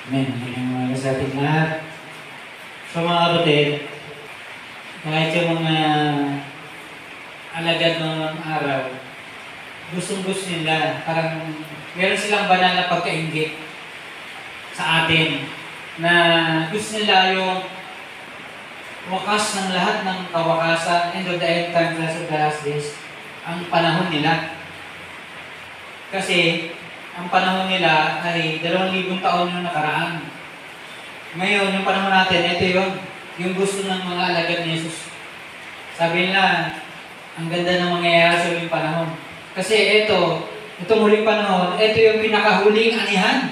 Amen. Magandang umaga sa ating lahat. So mga kapatid, kahit yung mga alagad ng araw, gustong-gusto nila, parang meron silang banal na pagkainggit sa atin na gusto nila yung wakas ng lahat ng kawakasan, end of the end times, last of the last days, ang panahon nila. Kasi ang panahon nila ay 2,000 taon yung nakaraan. Ngayon, yung panahon natin, ito yung gusto ng mga alagad ni Jesus. Sabi nila, ang ganda ng mangyayari sa huling panahon. Kasi itong huling panahon, ito yung pinakahuling anihan.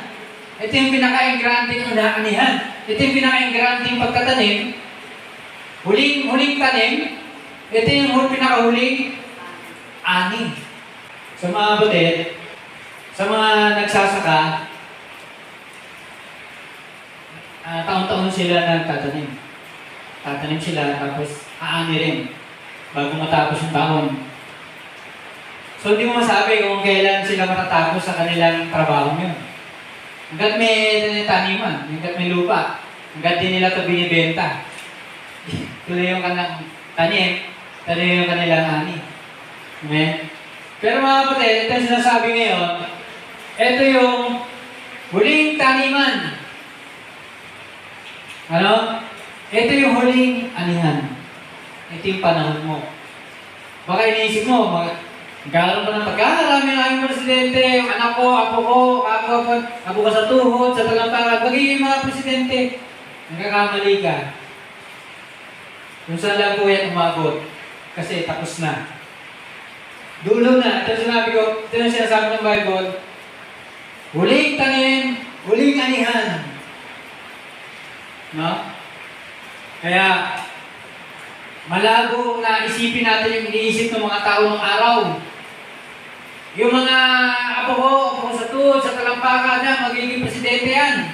Ito yung pinaka-engranting anihan. Ito yung pinaka-engranting pagtatanim. Huling tanim, ito yung pinakahuling ani. Sa mga kapatid, sa mga nagsasaka, taon-taon sila nagtatanim. Tatanim sila, tapos aani rin bago matapos yung taon. So, hindi mo masabi kung kailan sila matatapos sa kanilang trabaho yun. Hanggat may taniman, hanggat may lupa, hanggat din nila ito binibenta. Tuloy yung kanilang tanim, tuloy yung kanilang ani. Amen? Pero mga kapatid, ito yung sinasabi ngayon, ito yung huling taniman. Ano? Ito yung huling anihan. Ito yung panahon mo. Baka iniisip mo, magkaroon pa ng pagkakarami ng aming presidente, yung anak ko, apo ko, apo ka sa tuhod, sa talampakan, magiging mga presidente. Nagkakamali ka. Kung saan lang po yan umabot. Kasi tapos na. Dulo na. Ito sinabi ko, ito yung sinasabi ng Bible, huling tanim, huling anihan. No? Kaya, malabo na isipin natin yung iniisip ng mga tao ng araw. Yung mga apo ko sa tuhod, sa talampakan na, magiging presidente yan.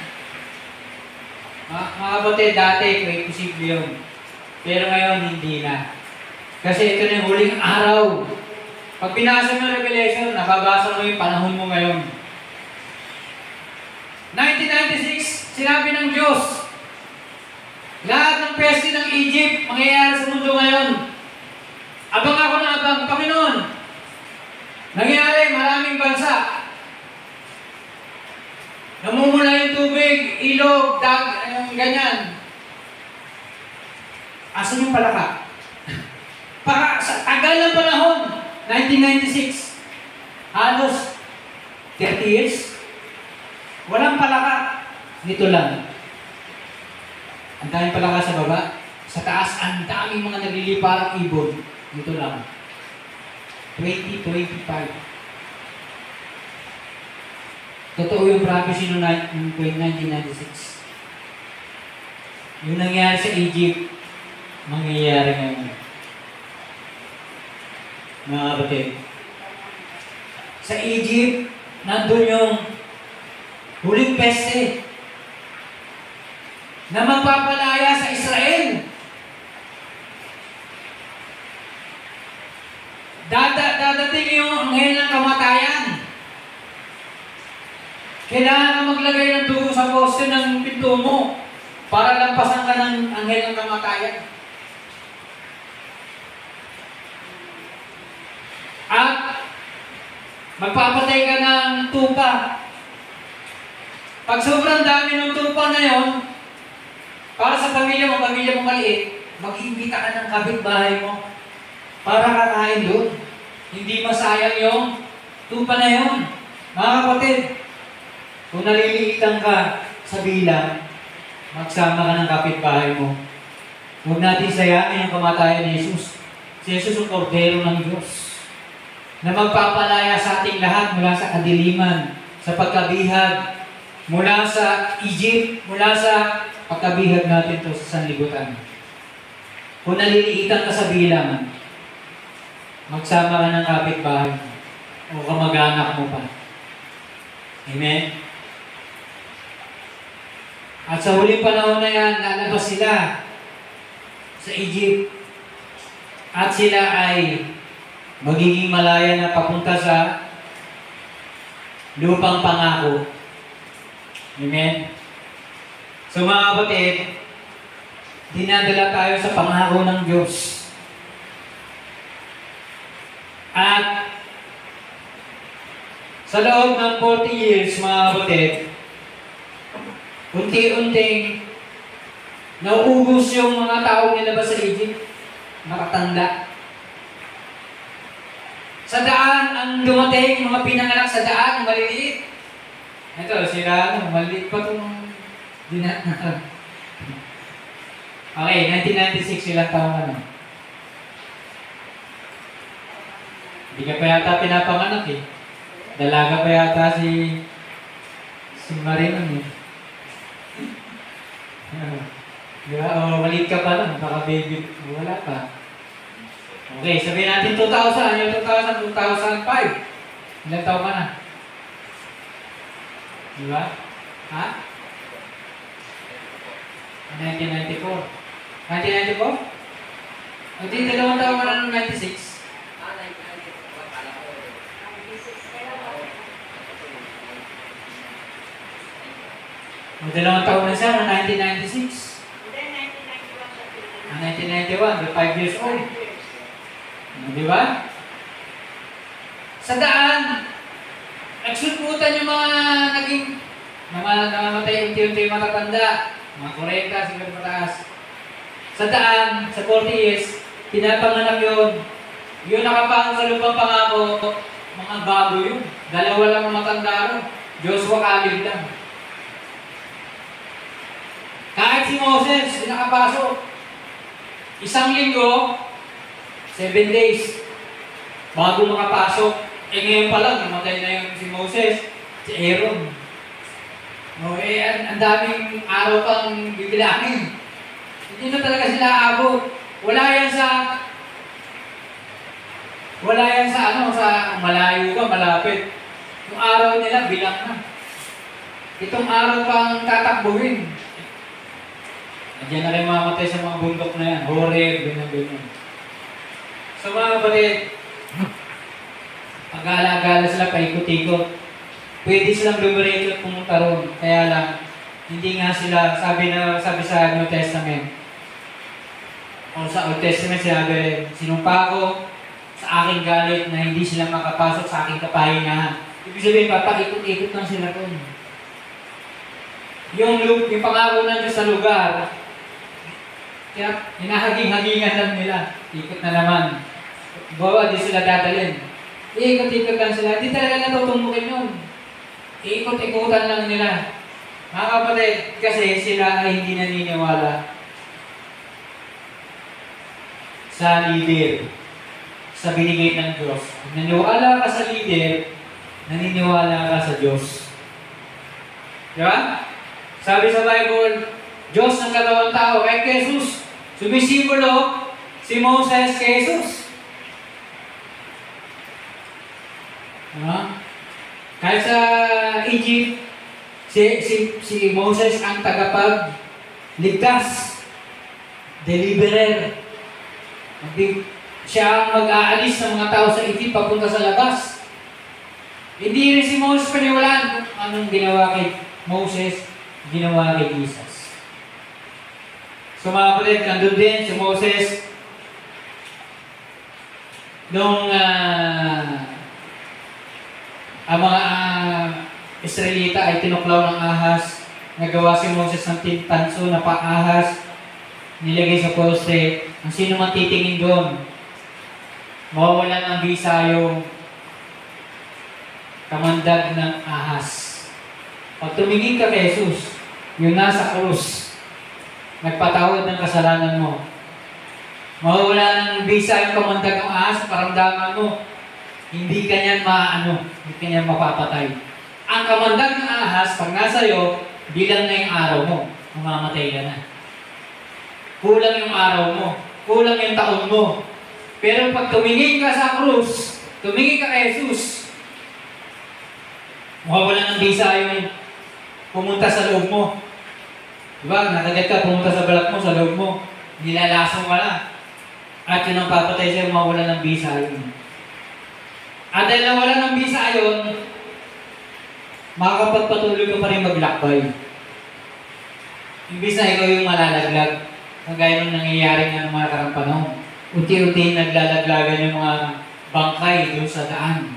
Mga kapatid, dati, may posible yun. Pero ngayon, hindi na. Kasi ito na yung huling araw. Pag binasa mo yung Revelation, nababasa mo yung panahon mo ngayon. 1996, sinabi ng Diyos, lahat ng peste ng Egypt, mangyayari sa mundo ngayon. Abang ako na abang, Panginoon. Nangyayari, maraming bansa. Namumula yung tubig, ilog, ganyan. Asan yung palaka? Sa tagal ng panahon, 1996, halos 30 years, walang palaka. Nito lang. Ang daming palaka sa baba. Sa taas, ang daming mga nagliliparang ibon. Nito lang. 2025. Totoo yung prophecy noong 1996. Yung nangyari sa Egypt, mangyayari ngayon. Mga kapatid. Sa Egypt, nandun yung huling peste na magpapalaya sa Israel. Dadating yung anghel ng kamatayan. Kailangan ka maglagay ng dugo sa poste ng pinto mo para lampasan ka ng anghel ng kamatayan. At magpapatay ka ng tupa. Pag sobrang dami ng tupa na yon, para sa pamilya mo maliit, mag-imbita ka ng kapitbahay mo para kakain doon. Hindi masayang yung tupa na yon. Mga kapatid, kung naliliitan ka sa bilang, magsama ka ng kapitbahay mo. Huwag natin sayangin ang kamatayan ni Jesus. Si Jesus ang kordero ng Diyos na magpapalaya sa ating lahat mula sa kadiliman, sa pagkabihag, mula sa Egypt, mula sa pagkabihag natin to sa sanlibutan. Kung naliliitan ka sa bilang, magsama ka ng kapitbahay o kamag-anak mo pa. Amen? At sa huling panahon na yan, lalabas sila sa Egypt at sila ay magiging malaya na papunta sa lupang pangako. Amen? So mga kapatid, dinadala tayo sa pangako ng Diyos. At sa loob ng 40 years, mga kapatid, unti-unting nauubos yung mga taong nilabas sa Egypt, makatanda. Sa daan, ang dumating, mga pinanganak sa daan, maliliit. Ito, sila, maliliit pa itong dinatnakan. Okay, 1996 silang taong ano. Hindi ka pa yata pinapanganak eh. Dalaga pa yata si Marinon eh. Di ba? O, maliit ka pa lang, baka baby, wala pa. Okay, sabihin natin 2000, yung 2000, 2005. Ilang taon ka na? Di ba? Ha? 1994. 1994? Hindi, 2 taon ka na ng 96. O, 2 taon na siya, 1996. 1991, 5 years old. Di ba? Sa daan, nagsulputan yung mga naging namamatay unti-unti yung matatanda. Mga 40, siguro mataas. Sa daan, sa 40 years, pinapanganak yun. Yun nakapang sa lupang pangako, mga bago yun. 2 lang ang matanda ron. Joshua Caleb lang. Kahit si Moses, nakapasok. 1 linggo, 7 days. Bago makapasok. Ngayon pa lang, namatay na yung si Moses, si Aaron. Ang daming araw pang bibilangin. Hindi na talaga sila abot. Wala yan sa sa malayo ka, malapit. Yung araw nila, bilang na. Itong araw pang tatakbuhin. Diyan na rin mamatay sa mga bundok na yan. Horeb, ganyan. So mga kapatid, pag-alagala sila, paikot-ikot. Pwede silang lumiretso at pumunta ron. Kaya lang, hindi nga sila, sabi sa New Testament, o sa Old Testament, sinabi, sinumpa ko sa aking galit na hindi sila makapasok sa aking kapahingahan. Ibig sabihin, papaikot-ikot lang sila ron. Yung pangako ng Diyos sa lugar, kaya hinahaging-hagingan lang nila. Ikot na naman. Bawa, di sila dadalhin. Ikot-ikot lang sila. Di talaga natutumukin yun. Ikot-ikutan lang nila. Mga kapatid, kasi sila ay hindi naniniwala sa leader, sa binigay ng Diyos. Naniniwala ka sa leader, naniniwala ka sa Diyos. Diba? Sabi sa Bible, Diyos ng katawang tao, kay Jesus, sumisimbolo si Moses kay Jesus. Kahit sa Egypt, si Moses ang tagapagligtas, deliverer. Siya ang mag-aalis ng mga tao sa Egypt papunta sa labas. Hindi rin si Moses paniwalaan kung anong ginawa kay Moses, ginawa kay Jesus. So mga kapatid, nandun din si Moses nung ang mga Israelita ay tinuklaw ng ahas. Nagawa si Moses ng tanso na paahas, nilagay sa poste. Ang sino man titingin doon, mawawalan ng bisa yung kamandag ng ahas. Pag tumingin ka kay Jesus, yung nasa krus, nagpatawad ng kasalanan mo, mawawala ng bisa yung kamandag ng ahas, paramdaman mo, hindi ka niyan hindi ka niyan mapapatay. Ang kamandag ng ahas, pag nasa iyo, bilang na yung araw mo, mamamatay ka na. Kulang yung araw mo, kulang yung taon mo. Pero pag tumingin ka sa krus, tumingin ka kay Jesus, mawawala ng bisa yung pumunta sa loob mo. Diba? Nakagat ka, pumunta sa balat mo, sa loob mo, nilalasong ka na. At yun ang papatay sa'yo, mawawala ng bisa yun. At dahil nawala ng bisa yun, makakapagpatuloy ka pa rin maglakbay. Imbis na ikaw yung malalaglag, kagaya nung nangyayari nga ng mga nakarang panahon. Unti-unti naglalaglagan yung mga bangkay doon sa daan.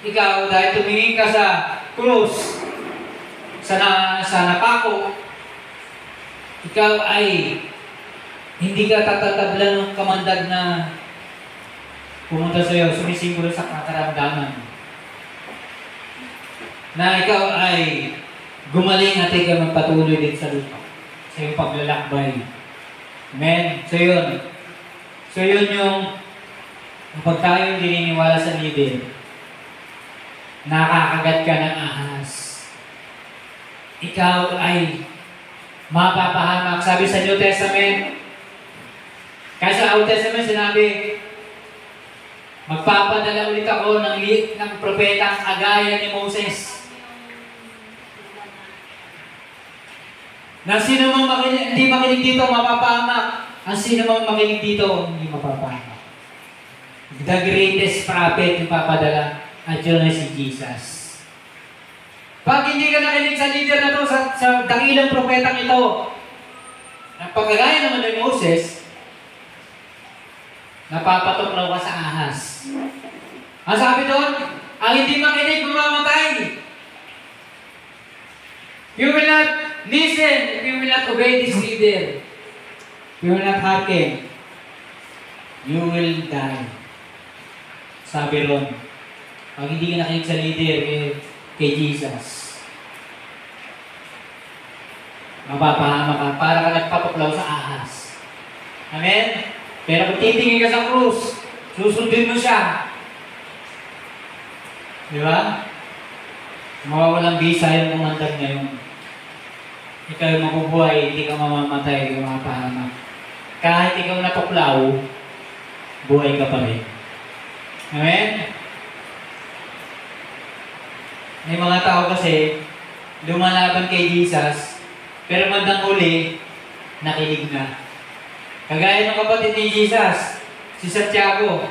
Ikaw, dahil tumingin ka sa krus, sa napako, ikaw ay hindi ka tatatablan ng kamandag na pumunta sa iyo, sumisimbolo sa kakaramdaman. Na ikaw ay gumaling at ikaw magpatuloy din sa lupa, sa iyong paglalakbay. Amen? So yun yung kapag tayo dininiwala sa leader, nakakagat ka ng ahas. Ikaw ay mapapahamak. Sabi sa New Testament, kaya sa Old Testament sinabi, magpapadala ulit ako ng propetang kagaya ni Moses. Na sino mang hindi makinig dito, mapapahamak. Ang sino mang makinig dito, hindi mapapahamak. The greatest prophet yung papadala at yun ay si Jesus. Pag hindi ka nakinig sa leader na to, sa dakilang propetang ito, na pagkagaya naman ni Moses, napapatuklaw ka sa ahas. Ang sabi doon, ang hindi makinig, mamamatay. You will not listen if you will not obey this leader. You will not hearken. You will die. Sabi ron, pag hindi ka nakinig sa leader, kay Jesus, mapapahama ka para ka nagpatuklaw sa ahas. Amen? Pero kung titingin ka sa krus, susundin mo siya. Di ba? Mawawalang bisa yung kumandag ngayon. Ikaw yung mabubuhay, hindi ka mamamatay, yung mapahamak. Kahit ikaw natuklaw, buhay ka pa rin. Amen? May mga tao kasi, lumalaban kay Jesus, pero bandang huli, nakilig na. Kagaya ng kapatid ni Jesus, si Santiago.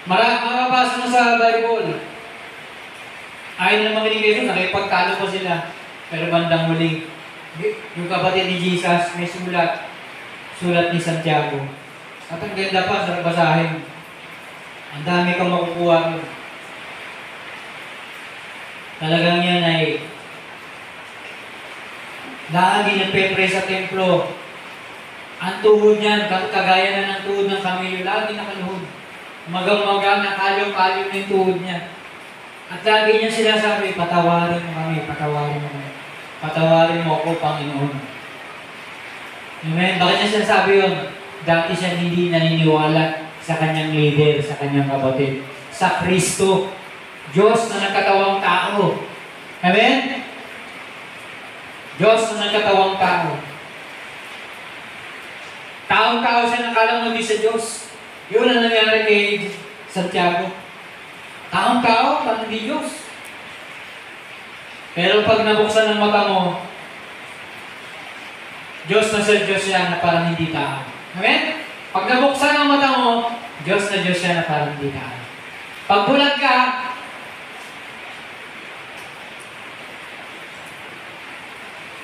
Makapasa mo sa Bible. Ayaw na makinig kayo, nakipagtalo pa sila. Pero bandang huli, yung kapatid ni Jesus, may sulat ni Santiago. At ang ganda pa sa basahin. Ang dami kang makukuha. Talagang yan ay lagi nagpe-pray sa templo. Ang tuhod niyan, kagaya na ng tuhod ng kamilyo, lagi nakaluhod. Umagang-umagang, nakaliw-kaliw na yung tuhod niya. At lagi niya sinasabi, patawarin mo kami, patawarin mo kami. Patawarin mo ako, Panginoon. Amen? Bakit niya sinasabi yun? Dati siya hindi naniniwala sa kanyang leader, sa kanyang kapatid. Sa Kristo. Diyos na nagkatawang tao. Amen? Diyos na nagkatawang tao. Taong-tao siya nakalang hindi sa Diyos. Yun ang nangyari kay Santiago. Taong-tao, parang hindi Diyos. Pero pag nabuksan ng mata mo, Diyos na sa Diyos siya na parang hindi tao. Amen? Pag nabuksan ang mata mo, Diyos na Diyos siya na parang hindi tao. Pag bulag ka,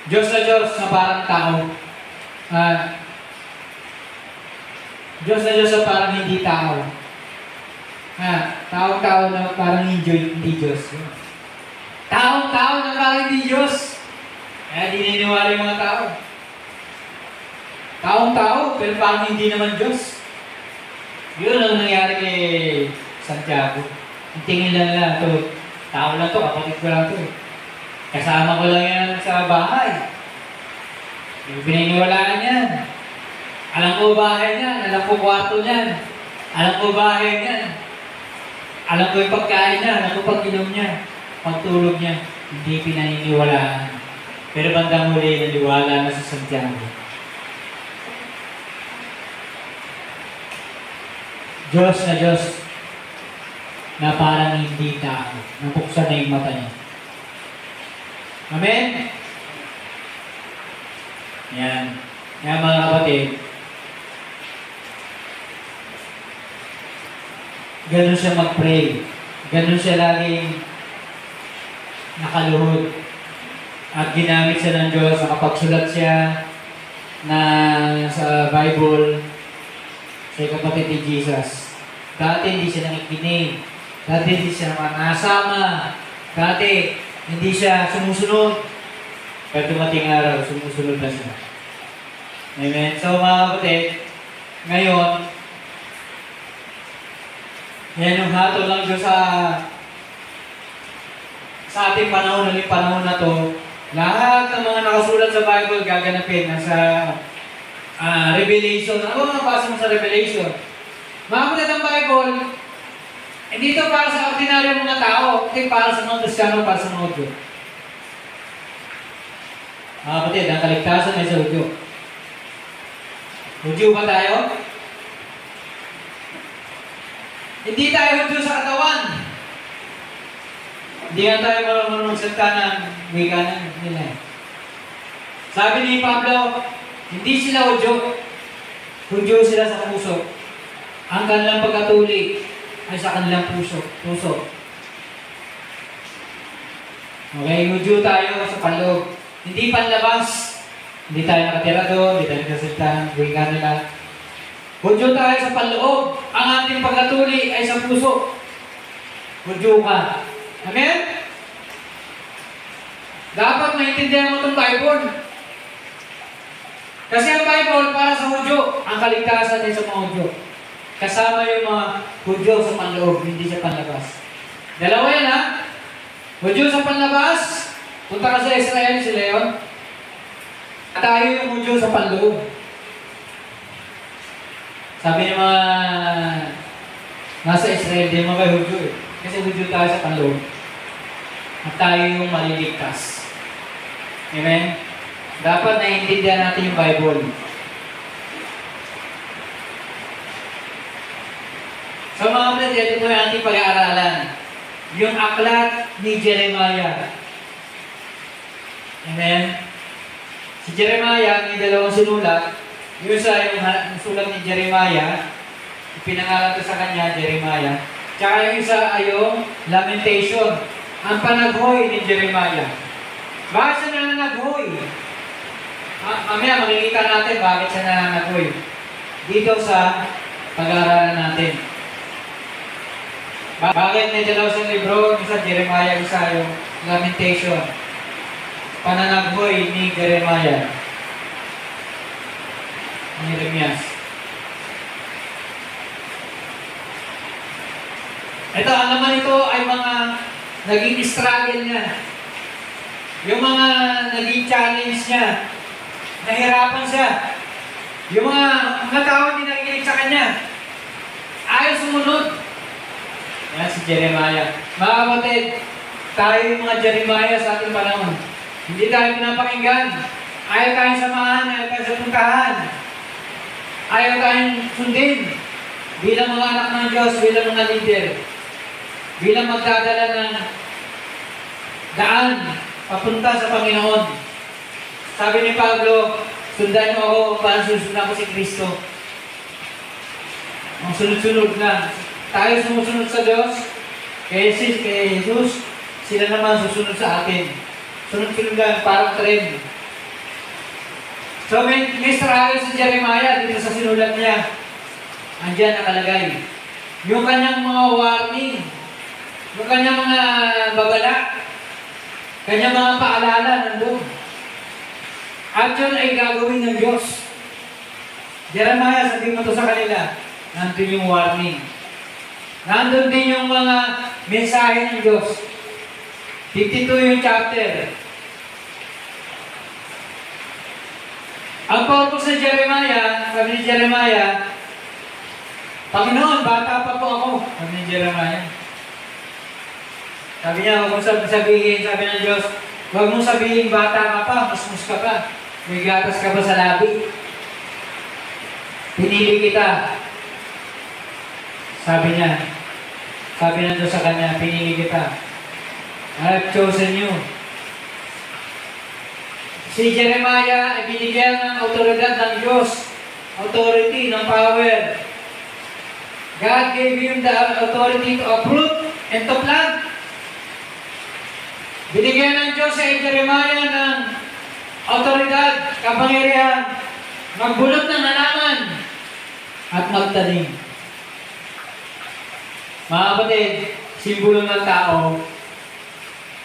Diyos na Diyos na parang tao. Diyos na Diyos na parang hindi tao. Taong-tao na parang hindi Diyos. Taong-tao na parang hindi Diyos. Kaya dininiwala yung mga tao. Taong-tao, pero parang hindi naman Diyos. Yun ang nangyari kay Santiago. Ang tingin lang nila, ito, tao lang to, kapatid ko lang to. Kasama ko lang yan sa bahay. Yung pininiwalaan yan. Alam ko bahay niyan, alam ko kwarto niyan, alam ko bahay niyan, alam ko yung pagkain niya, alam ko pag-inom niya, pagtulog niya, hindi pinaniniwalaan. Pero bandang huli, naniwala na sa Santiago. Diyos na parang hindi tao, napuksan na yung mata niya. Amen? Yan. Yan mga kapatid, ganun siya mag-pray. Ganun siya laging nakaluhod. At ginamit siya ng Diyos, nakapagsulat siya na sa Bible sa kapatid ni Jesus. Dati hindi siya nakikinig. Dati hindi siya nakasama. Dati hindi siya sumusunod. Pero dumating araw, sumusunod na siya. Amen. So mga kapatid, ngayon, yan yung hatol lang Diyos sa ating panahon, ulit panahon na to. Lahat ng mga nakasulat sa Bible gaganapin nasa Revelation. Ano ba mabasa mo sa Revelation? Mga kapatid, ang Bible, hindi ito para sa ordinaryong mga tao, hindi para sa mga Kristiyano, para sa mga Hudyo. Mga kapatid, ang kaligtasan ay sa Hudyo. Hudyo ba tayo? Hindi tayo Hudyo sa katawan. Hindi nga tayo marunong magsalita ng wika nila. Sabi ni Pablo, hindi sila Hudyo. Hudyo sila sa puso. Ang kanilang pagkatuli ay sa kanilang puso. Okay, Hudyo tayo sa panloob. Hindi panlabas. Hindi tayo nakatira doon, hindi tayo nagsasalita ng wika nila. Hudyo tayo sa panloob. Ang ating pagkatuli ay sa puso. Hudyo ka. Amen? Dapat maintindihan mo itong Bible. Kasi ang Bible para sa Hudyo, ang kaligtasan ay sa mga Hudyo. Kasama yung mga Hudyo sa panloob, hindi sa panlabas. Dalawa yan ha? Hudyo sa panlabas, punta ka sa Israel, sila yun. At tayo yung Hudyo sa panloob. Sabi ng mga nasa Israel, di mo kayo Hudyo eh. Kasi Hudyo tayo sa panloob. At tayo yung maliligtas. Amen? Dapat naiintindihan natin yung Bible. So mga kapatid, ito po yung ating pag-aaralan. Yung aklat ni Jeremiah. Amen? Si Jeremiah, may dalawang sinulat. Yung isa, yung sulat ni Jeremiah, pinangalan ko sa kanya, Jeremiah. Tsaka yung isa ay yung Lamentation. Ang panaghoy ni Jeremiah. Bakit siya nananaghoy? Mamaya makikita natin bakit siya nananaghoy. Dito sa pag-aaralan natin. Bakit may dalaw sa libro? Isa Jeremiah, isa yung Lamentation. Pananaghoy ni Jeremiah. Ni Jeremias. Ito, ang naman ito ay mga naging struggle niya. Yung mga naging challenge niya. Nahirapan siya. Yung mga tao hindi nakikinig sa kanya. Ayaw sumunod. Yan si Jeremiah. Mga kapatid, tayo yung mga Jeremiah sa ating panahon. Hindi tayo pinapakinggan. Ayaw tayong samahan, ayaw tayong sapuntahan. Ayaw tayong sundin. Bilang mga anak ng Diyos, bilang mga leader. Bilang magdadala ng daan papunta sa Panginoon. Sabi ni Pablo, sundan niyo ako para susunod ako si Kristo. Ang sunod-sunod na. Tayo sumusunod sa Diyos, kay Jesus, sila naman susunod sa atin. Sunod-sunod lang, parang trend. So may struggle si Jeremiah dito sa sinulat niya. Andiyan nakalagay. Yung kanyang mga warning, yung kanyang mga babala, kanyang mga paalala nandun. At yun ay gagawin ng Diyos. Jeremiah, sabihin mo to sa kanila, nandun yung warning. Nandun din yung mga mensahe ng Diyos. 52 yung chapter. Ang purpose ni Jeremiah, sabi ni Jeremiah, Panginoon, bata pa po ako. Sabi ni Jeremiah. Sabi niya, huwag mong sabihin, sabi ng Diyos, huwag mong sabihin, bata ka pa, musmus ka pa, may gatas ka pa sa labi. Pinili kita. Sabi niya, sabi ng Diyos sa kanya, pinili kita. I've chosen you. Si Jeremiah ay binigyan ng autoridad ng Diyos. Authority, ng power. God gave him the authority to uproot and to plant. Binigyan ng Diyos sa Jeremiah ng autoridad, kapangyarihan, magbulot ng halaman at magtanim. Mga kapatid, simbolo ng tao,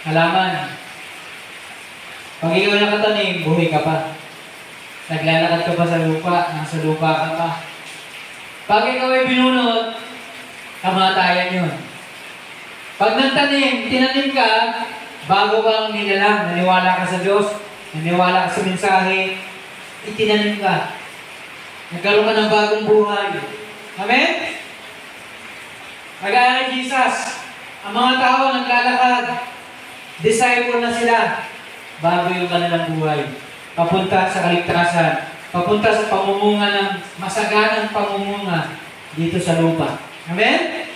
halaman. Pag ikaw nakatanim, buhay ka pa. Naglalakad ka pa sa lupa, nasa lupa ka pa. Pag ikaw ay binunot, kamatayan yun. Pag nagtanim, tinanim ka, bago kang nilalang, naniwala ka sa Diyos, naniwala ka sa mensahe, itinanim ka. Nagkaroon ka ng bagong buhay. Amen? Kagaya kay Jesus, ang mga tao naglalakad, disciple na sila, bago yung kanilang buhay. Papunta sa kaligtasan, papunta sa pamumunga ng masaganang pamumunga dito sa lupa. Amen?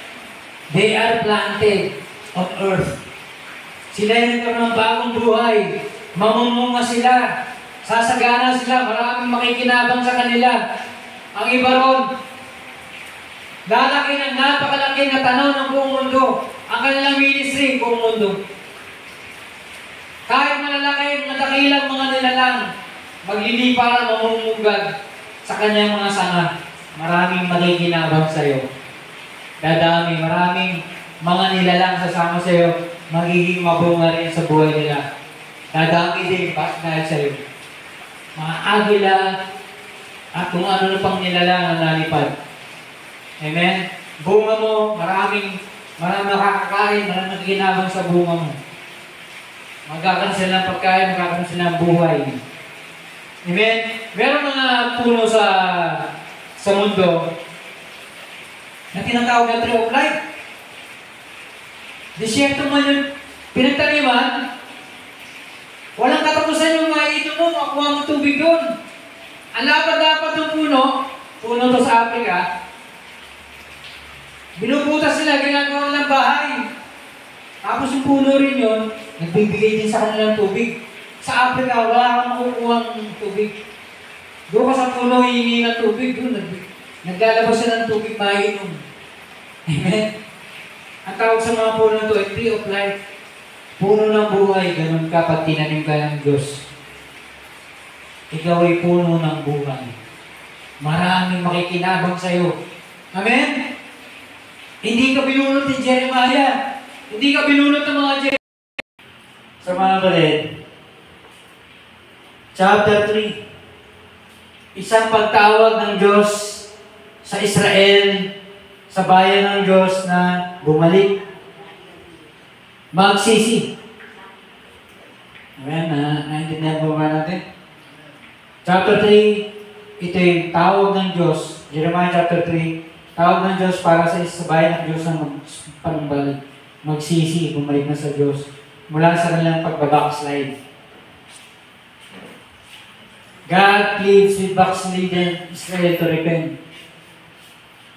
They are planted on earth. Sila yung nagkaroon ng bagong buhay. Mamumunga sila. Sasagana sila. Maraming makikinabang sa kanila. Ang iba ron, lalaki ng napakalaki na tanaw ng buong mundo. Ang kanilang ministry, buong mundo. Kahit malalaki, madakilang mga nilalang, maglilipara, mamumugad sa kanyang mga sanga. Maraming makikinabang sa iyo. Dadami, maraming mga nilalang sasama sa iyo, magiging mabunga rin sa buhay nila. Dadami din dahil sa iyo. Mga agila at kung ano na pang nilalang ang nalipad. Amen? Bunga mo, maraming makakakain, maraming nakikinabang sa bunga mo. Magkakaroon sila ng pagkain, magkakaroon sila ng buhay. Amen? Meron mga puno sa mundo na tinatawag na tree of life. Disyerto man yung pinagtaniman, walang katapusan yung maiinom mo, makuha mo tubig doon. Ang dapat ng puno to sa Africa, binubutas sila, ginagawa ng bahay. Tapos yung puno rin yun, nagbibigay din sa kanilang tubig. Sa Africa, wala kang makukuha ng tubig. Doon ka sa puno, hihingi ng tubig. Doon, naglalabas siya ng tubig, maiinom. Amen? Ang tawag sa mga puno ito ay tree of life. Puno ng buhay, ganun ka pag tinanim ka ng Diyos. Ikaw ay puno ng buhay. Maraming makikinabang sa iyo. Amen? Hindi ka binunot ni Jeremiah. Hindi ka binunot ng mga Jeremiah. Sa mga kapatid, chapter 3, isang pagtawag ng Diyos sa Israel, sa bayan ng Diyos na bumalik, magsisi. Amen? Naintindihan po ba natin? Chapter 3, ito yung tawag ng Diyos. Jeremiah chapter 3, tawag ng Diyos para sa bayan ng Diyos na pagbalik. Magsisi, bumalik na sa Diyos. Mula sa kanilang pagbabackslide. God pleads with backslidden Israel to repent.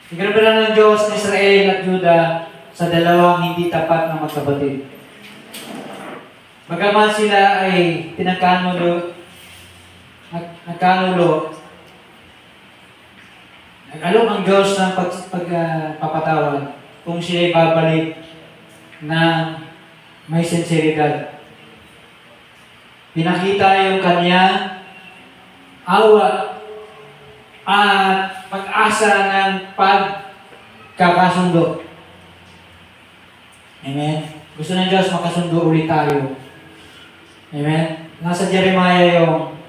Ikinabala ng Diyos ng Israel at Juda sa dalawang hindi tapat na magkapatid. Bagaman sila ay nagkanulo, nag-alok ang Diyos ng pagpapatawad kung sila ay babalik na may sinseridad. Pinakita yung kanya awa at pag-asa ng pagkakasundo. Amen? Gusto ng Diyos makasundo ulit tayo. Amen? Nasa Jeremiah yung